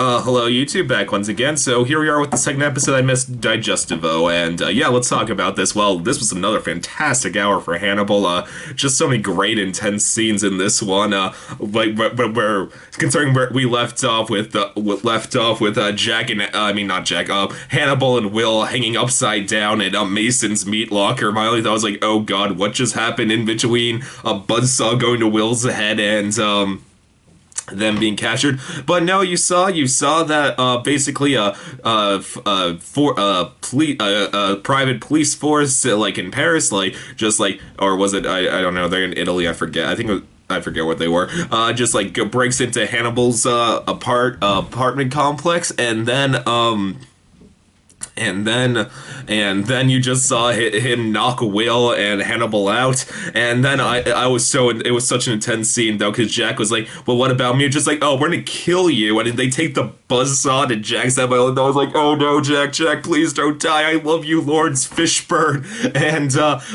Hello YouTube, back once again. So here we are with the second episode I missed, Digestivo, and yeah, let's talk about this. Well, this was another fantastic hour for Hannibal. Just so many great, intense scenes in this one. But we're considering where we left off with Jack and I mean not Jack, Hannibal and Will hanging upside down in Mason's meat locker. My only thought was like, oh god, what just happened in between a buzzsaw going to Will's head and them being captured. But no, you saw that basically private police force like in Paris, like just like, or was it, I don't know, they're in Italy, I forget, I think it was, I forget what they were. Just like breaks into Hannibal's apartment complex, and then you just saw him knock Will and Hannibal out, and then I was so, it was such an intense scene though, because Jack was like, well, what about me? Just like, oh, we're gonna kill you, and they take the buzzsaw to Jack's head, and I was like, oh no, Jack, please don't die, I love you, Lawrence Fishburne. And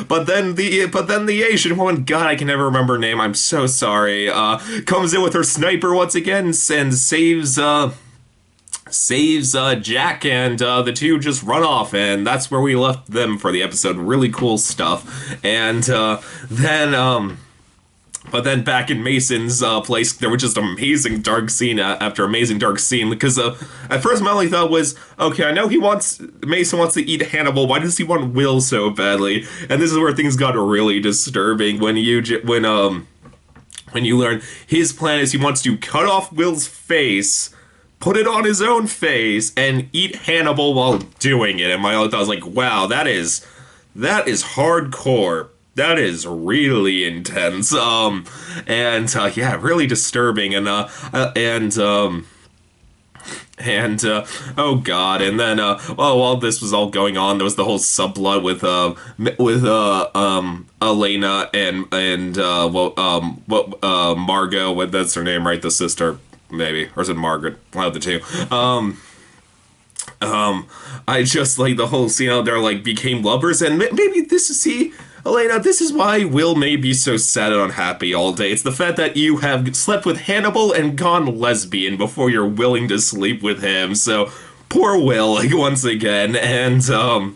but then the Asian woman, God, I can never remember her name, I'm so sorry, comes in with her sniper once again and saves Jack, and the two just run off, and that's where we left them for the episode. Really cool stuff. And then back in Mason's place, there was just amazing dark scene after amazing dark scene, because at first my only thought was, okay, I know Mason wants to eat Hannibal, why does he want Will so badly? And this is where things got really disturbing when you learn his plan is he wants to cut off Will's face, put it on his own face, and eat Hannibal while doing it. And my other thought was like, wow, that is hardcore. That is really intense. Yeah, really disturbing. Oh god. And then while this was all going on, there was the whole subplot with Elena and Margot. What, that's her name, right? The sister, maybe, or is it Margaret? One of the two. I just like the whole scene out there, like, became lovers, and maybe this is, see, Elena, this is why Will may be so sad and unhappy all day. It's the fact that you have slept with Hannibal and gone lesbian before you're willing to sleep with him. So poor Will, like, once again. And no,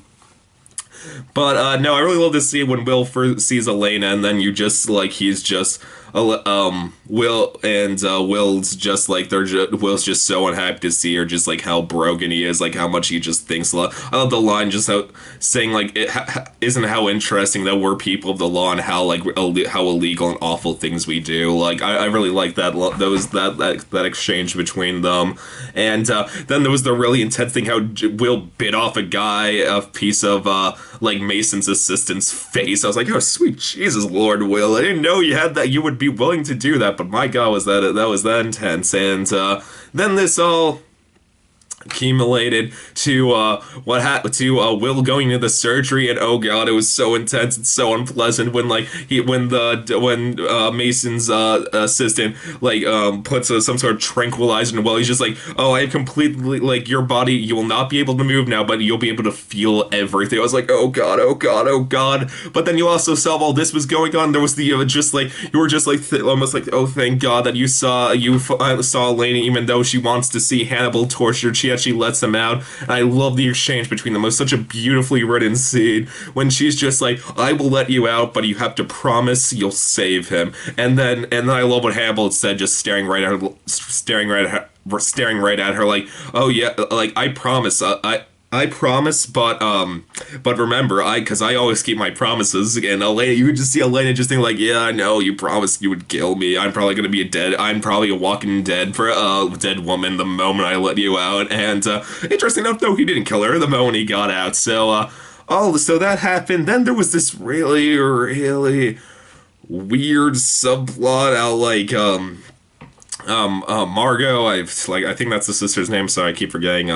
I really love to see when Will first sees Elena, and then you just like, he's just Will, and Will's just like, Will's just so unhappy to see her, just like how broken he is, like how much he just thinks. I love the line just how saying like, isn't how interesting that we're people of the law and how like how illegal and awful things we do. Like I really like that exchange between them. And then there was the really intense thing how Will bit off a piece of like Mason's assistant's face. I was like, oh sweet Jesus, Lord Will, I didn't know you would be willing to do that, but my god, was that intense. And then this all accumulated to what happened to Will going to the surgery, and oh god, it was so intense and so unpleasant when Mason's assistant like puts some sort of tranquilizer in Will. He's just like, oh, I completely, like, your body, you will not be able to move now, but you'll be able to feel everything. I was like, oh god, oh god, oh god. But then you also saw while this was going on, there was the just like, you were just like almost like, oh thank god that you saw Elena, even though she wants to see Hannibal tortured, she actually lets him out. And I love the exchange between them. It was such a beautifully written scene when she's just like, I will let you out, but you have to promise you'll save him. And then I love what Hannibal said, just staring right at her like, oh yeah, like, I promise, I promise, but remember, because I always keep my promises. And Elena, you would just see Elena just think like, yeah, I know, you promised you would kill me. I'm probably a walking dead for dead woman the moment I let you out. And interesting enough, though, he didn't kill her the moment he got out. So so that happened. Then there was this really, really weird subplot out, like Margot, I think that's the sister's name, so I keep forgetting.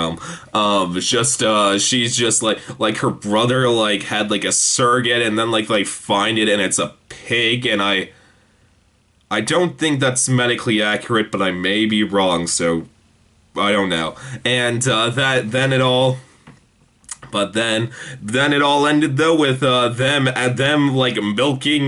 She's just like her brother like had like a surrogate, and then like find it and it's a pig, and I don't think that's medically accurate, but I may be wrong, so I don't know. And But then it all ended though with them like milking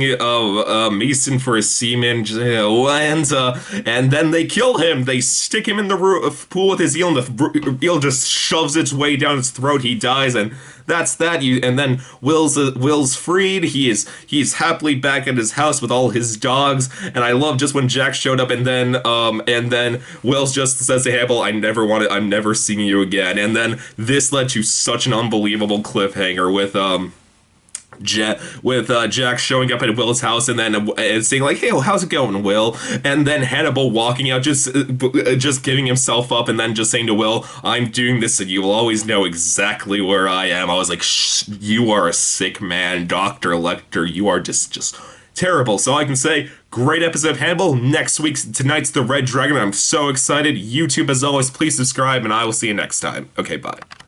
Mason for his semen, and then they kill him. They stick him in the pool with his eel, and the eel just shoves its way down his throat. He dies, and that's that. And then Will's freed. He's happily back at his house with all his dogs. And I love just when Jack showed up, and then Will's just says to Hannibal, I'm never seeing you again." And then this led to such an unbelievable cliffhanger with Jack showing up at Will's house, and then saying like, "Hey, how's it going, Will?" And then Hannibal walking out, just giving himself up, and then just saying to Will, "I'm doing this, and you will always know exactly where I am." I was like, "You are a sick man, Doctor Lecter. You are just terrible." So I can say, great episode of Hannibal. Tonight's the Red Dragon. I'm so excited. YouTube, as always, please subscribe, and I will see you next time. Okay, bye.